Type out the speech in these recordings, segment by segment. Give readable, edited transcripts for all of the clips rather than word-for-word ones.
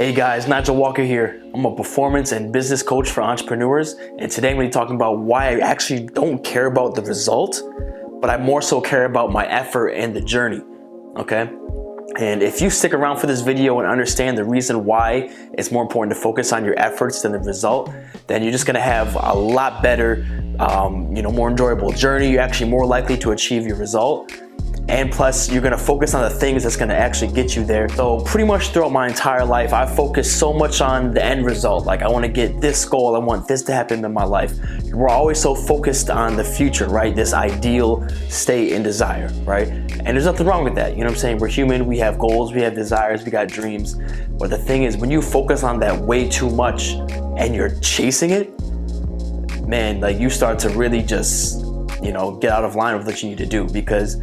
Hey guys, Nigel Walker here. I'm a performance and business coach for entrepreneurs, and today I'm going to be talking about why I actually don't care about the result, but I more so care about my effort and the journey, okay? And if you stick around for this video and understand the reason why it's more important to focus on your efforts than the result, then you're just going to have a lot better, more enjoyable journey. You're actually more likely to achieve your result. And plus, you're gonna focus on the things that's gonna actually get you there. So pretty much throughout my entire life, I focused so much on the end result. Like, I wanna get this goal, I want this to happen in my life. We're always so focused on the future, right? This ideal state and desire, right? And there's nothing wrong with that, you know what I'm saying? We're human, we have goals, we have desires, we got dreams. But the thing is, when you focus on that way too much and you're chasing it, man, like you start to really just, get out of line with what you need to do, because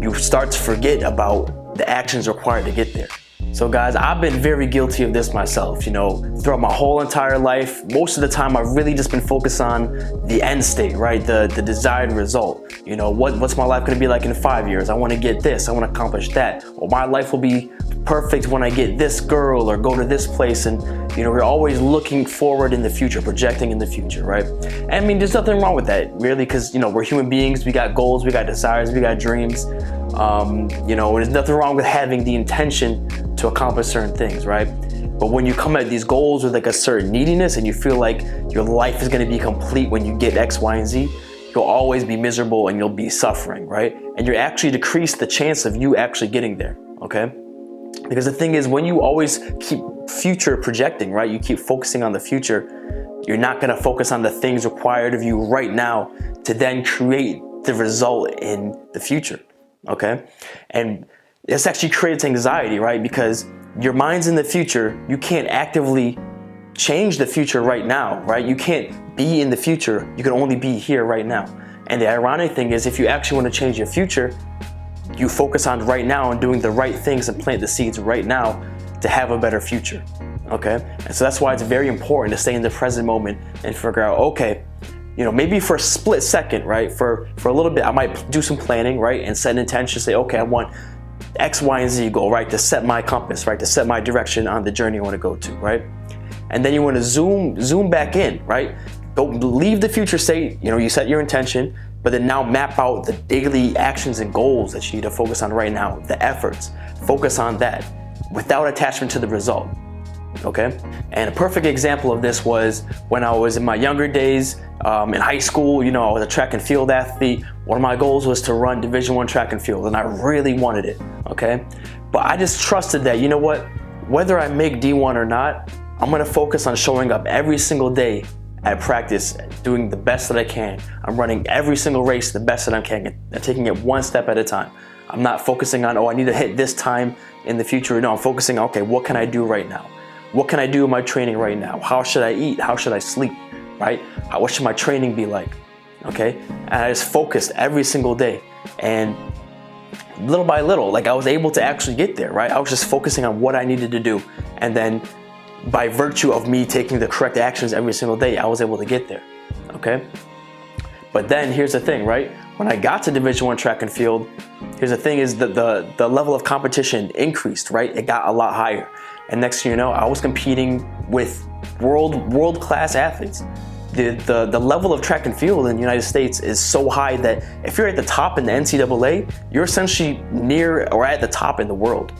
you start to forget about the actions required to get there. So guys, I've been very guilty of this myself, throughout my whole entire life. Most of the time, I've really just been focused on the end state, right? The desired result. What's my life gonna be like in 5 years? I wanna get this, I wanna accomplish that. Or my life will be perfect when I get this girl or go to this place. And we're always looking forward in the future, projecting in the future, right? And I mean, there's nothing wrong with that, really, because we're human beings, we got goals, we got desires, we got dreams. There's nothing wrong with having the intention to accomplish certain things, right? But when you come at these goals with like a certain neediness and you feel like your life is going to be complete when you get X, Y, and Z, you'll always be miserable and you'll be suffering, right? And you actually decrease the chance of you actually getting there, okay? Because the thing is, when you always keep future projecting, right? You keep focusing on the future, you're not going to focus on the things required of you right now to then create the result in the future, okay? And this actually creates anxiety, right? Because your mind's in the future, you can't actively change the future right now, right? You can't be in the future, you can only be here right now. And the ironic thing is, if you actually want to change your future, you focus on right now and doing the right things and plant the seeds right now to have a better future, okay? And so that's why it's very important to stay in the present moment and figure out, okay, maybe for a split second, right? For a little bit, I might do some planning, right? And set an intention, say, okay, I want X, Y, and Z goal, right? To set my compass, right? To set my direction on the journey I want to go to, right? And then you want to zoom back in, right? Don't leave the future state, you set your intention, but then now map out the daily actions and goals that you need to focus on right now, the efforts. Focus on that without attachment to the result, okay? And a perfect example of this was when I was in my younger days, in high school, I was a track and field athlete. One of my goals was to run Division I track and field, and I really wanted it, okay? But I just trusted that, whether I make D1 or not, I'm gonna focus on showing up every single day at practice, doing the best that I can. I'm running every single race the best that I can, and taking it one step at a time. I'm not focusing on, I need to hit this time in the future. No, I'm focusing on, okay, what can I do right now? What can I do in my training right now? How should I eat? How should I sleep, right? What should my training be like, okay? And I just focused every single day. And little by little, I was able to actually get there, right? I was just focusing on what I needed to do. And then by virtue of me taking the correct actions every single day, I was able to get there, okay? But then here's the thing, right? When I got to Division I track and field, here's the thing is that the level of competition increased, right? It got a lot higher. And next thing you know, I was competing with world-class athletes. The level of track and field in the United States is so high that if you're at the top in the NCAA, you're essentially near or at the top in the world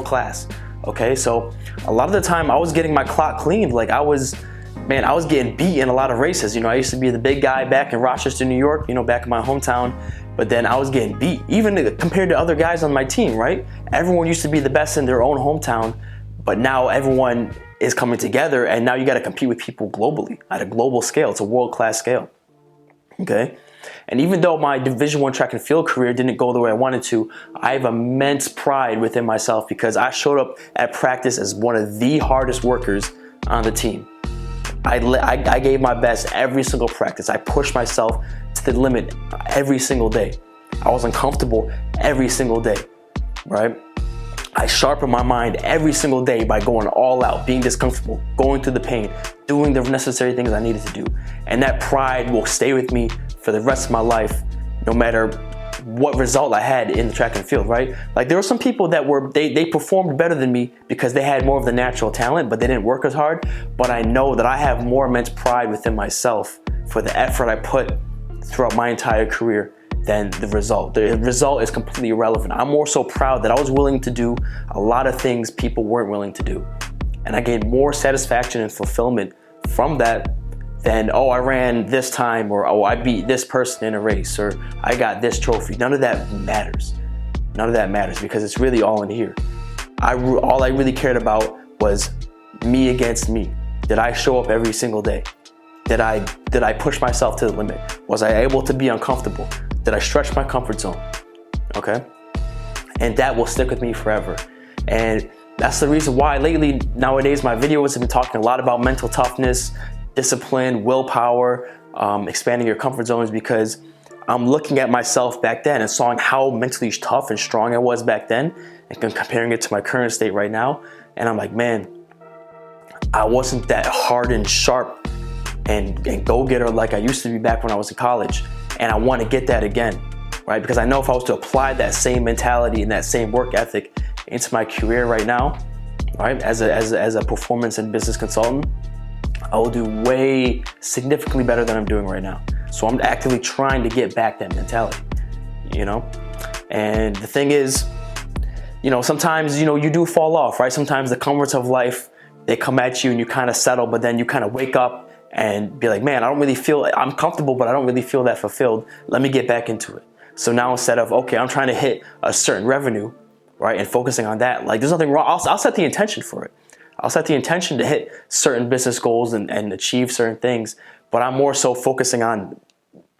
class. Okay, so a lot of the time I was getting my clock cleaned. I was getting beat in a lot of races. I used to be the big guy back in Rochester, New York, back in my hometown, but then I was getting beat, even compared to other guys on my team, right? Everyone used to be the best in their own hometown, but now everyone is coming together, and now you got to compete with people globally at a global scale. It's a world-class scale, okay? And even though my Division I track and field career didn't go the way I wanted to, I have immense pride within myself because I showed up at practice as one of the hardest workers on the team. I gave my best every single practice. I pushed myself to the limit every single day. I was uncomfortable every single day, right? I sharpen my mind every single day by going all out, being discomfortable, going through the pain, doing the necessary things I needed to do. And that pride will stay with me for the rest of my life, no matter what result I had in the track and field, right? Like there were some people that they performed better than me because they had more of the natural talent, but they didn't work as hard. But I know that I have more immense pride within myself for the effort I put throughout my entire career than the result. The result is completely irrelevant. I'm more so proud that I was willing to do a lot of things people weren't willing to do. And I gained more satisfaction and fulfillment from that than, oh, I ran this time, or oh, I beat this person in a race, or I got this trophy. None of that matters. None of that matters because it's really all in here. All I really cared about was me against me. Did I show up every single day? Did I push myself to the limit? Was I able to be uncomfortable? Did I stretch my comfort zone? Okay? And that will stick with me forever. And that's the reason why lately, nowadays, my videos have been talking a lot about mental toughness, discipline, willpower, expanding your comfort zones, because I'm looking at myself back then and saw how mentally tough and strong I was back then and comparing it to my current state right now. And I'm like, man, I wasn't that hard and sharp and go-getter like I used to be back when I was in college. And I want to get that again, right? Because I know if I was to apply that same mentality and that same work ethic into my career right now, right, as a performance and business consultant, I will do way significantly better than I'm doing right now. So I'm actively trying to get back that mentality, you know? And the thing is, you know, sometimes, you know, you do fall off, right? Sometimes the comforts of life, they come at you and you kind of settle, but then you kind of wake up and be like, man, I'm comfortable, but I don't really feel that fulfilled. Let me get back into it. So now instead of, okay, I'm trying to hit a certain revenue, right, and focusing on that, like there's nothing wrong. I'll set the intention for it. I'll set the intention to hit certain business goals and achieve certain things, but I'm more so focusing on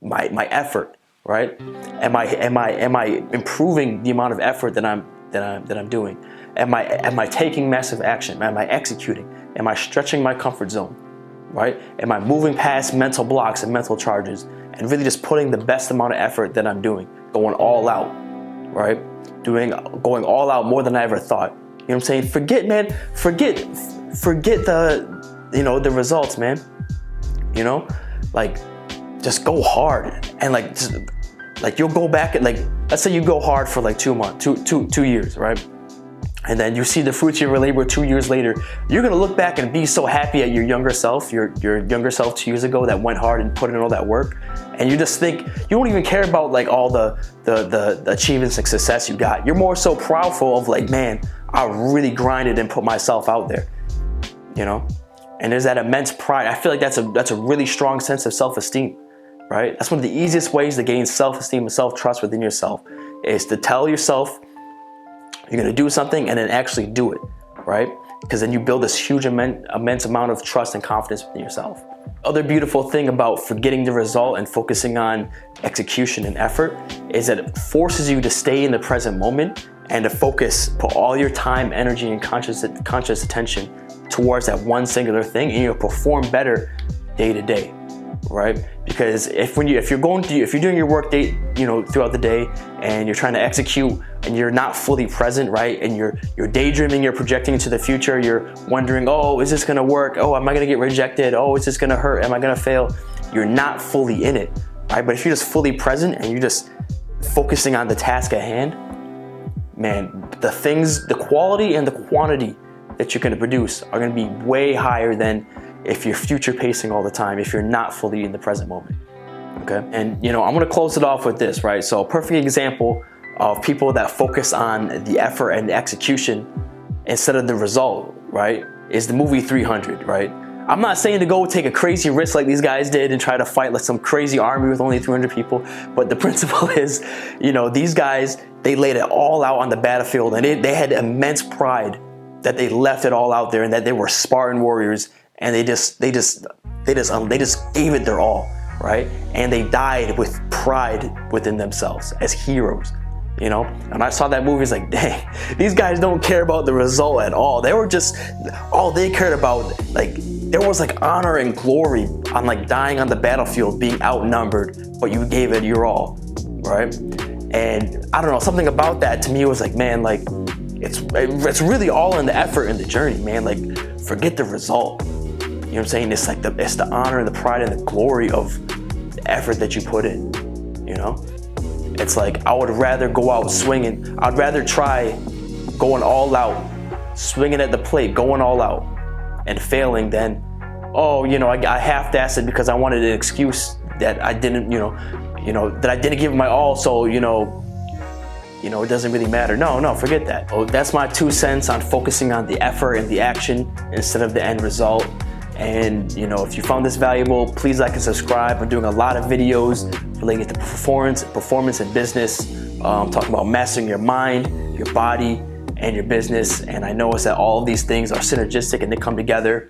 my effort, right? Am I improving the amount of effort that I'm doing? Am I taking massive action? Am I executing? Am I stretching my comfort zone, right? Am I moving past mental blocks and mental charges and really just putting the best amount of effort that I'm doing, going all out, right? Going all out more than I ever thought. You know what I'm saying? Forget the, you know, the results, man. You know, like just go hard and like you'll go back and like, let's say you go hard for like 2 months, two years, right? And then you see the fruits of your labor 2 years later. You're gonna look back and be so happy at your younger self, your younger self 2 years ago that went hard and put in all that work. And you just think, you don't even care about like all the achievements and success you got. You're more so proudful of like, man, I really grinded and put myself out there, you know? And there's that immense pride. I feel like that's a really strong sense of self-esteem, right? That's one of the easiest ways to gain self-esteem and self-trust within yourself, is to tell yourself you're gonna do something and then actually do it, right? Because then you build this huge immense amount of trust and confidence within yourself. Other beautiful thing about forgetting the result and focusing on execution and effort is that it forces you to stay in the present moment and to put all your time, energy, and conscious attention towards that one singular thing, and you'll perform better day to day, right? Because if you're doing your work day, you know, throughout the day, and you're trying to execute and you're not fully present, right? And you're daydreaming, you're projecting into the future, you're wondering, oh, is this gonna work? Oh, am I gonna get rejected? Oh, is this gonna hurt? Am I gonna fail? You're not fully in it, right? But if you're just fully present and you're just focusing on the task at hand, man, the quality and the quantity that you're gonna produce are gonna be way higher than if you're future pacing all the time, if you're not fully in the present moment, okay? And, you know, I'm gonna close it off with this, right? So a perfect example of people that focus on the effort and the execution instead of the result, right, is the movie 300, right? I'm not saying to go take a crazy risk like these guys did and try to fight like some crazy army with only 300 people, but the principle is, you know, these guys, they laid it all out on the battlefield, and they had immense pride that they left it all out there and that they were Spartan warriors, and they just gave it their all, right? And they died with pride within themselves as heroes, you know? And I saw that movie, it's like, dang, these guys don't care about the result at all. They were just, all they cared about, like, there was like honor and glory on like dying on the battlefield, being outnumbered, but you gave it your all, right? And I don't know, something about that to me was like, man, like, it's really all in the effort and the journey, man. Like, forget the result. You know what I'm saying? It's like it's the honor and the pride and the glory of the effort that you put in, you know? It's like I would rather go out swinging. I'd rather try going all out, swinging at the plate, going all out, and failing than, oh, I half-assed it because I wanted an excuse that I didn't, that I didn't give my all. So, it doesn't really matter. No, forget that. Oh, that's my 2 cents on focusing on the effort and the action instead of the end result. And if you found this valuable, please like and subscribe. I'm doing a lot of videos related to performance and business. Talking about mastering your mind, your body, and your business. And I know it's that all of these things are synergistic and they come together.